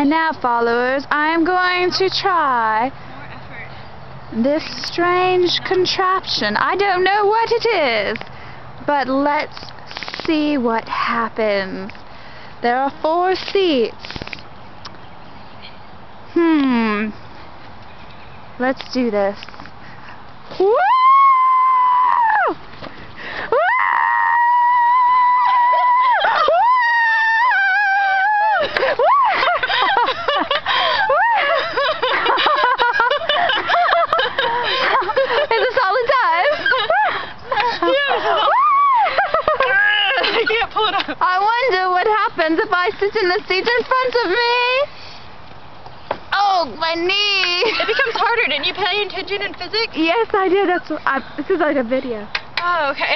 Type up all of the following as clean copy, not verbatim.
And now, followers, I am going to try this strange contraption. I don't know what it is, but let's see what happens. There are 4 seats. Let's do this. Woo! Woo! Is this all the time? I can't pull it up. I wonder what happens if I sit in the seat in front of me. Oh, my knee! It becomes harder. Didn't you pay attention in physics? Yes, I did. That's what this is like a video. Oh, okay.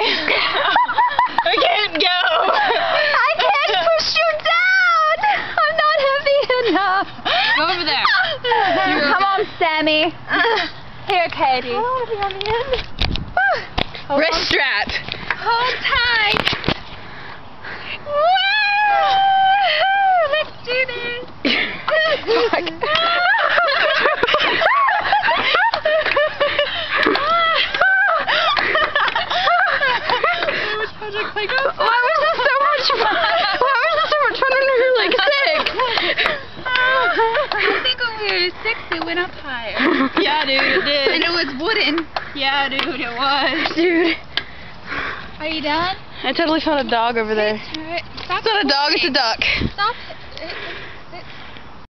I can't go. I can't push you down. I'm not heavy enough. Go over there. Come on, Sammy. Here, Katie. I want to be on the end. Wrist strap. Hold tight. Woo! Let's do this. Why was this so much fun? Why was this so much fun when we were like 6? I think when we were 6 it went up higher. Yeah, dude, it did. And it was wooden. Yeah, dude, it was. Dude. Are you done? I totally found a dog over there. Stop. It's not a dog, it's a duck. Stop.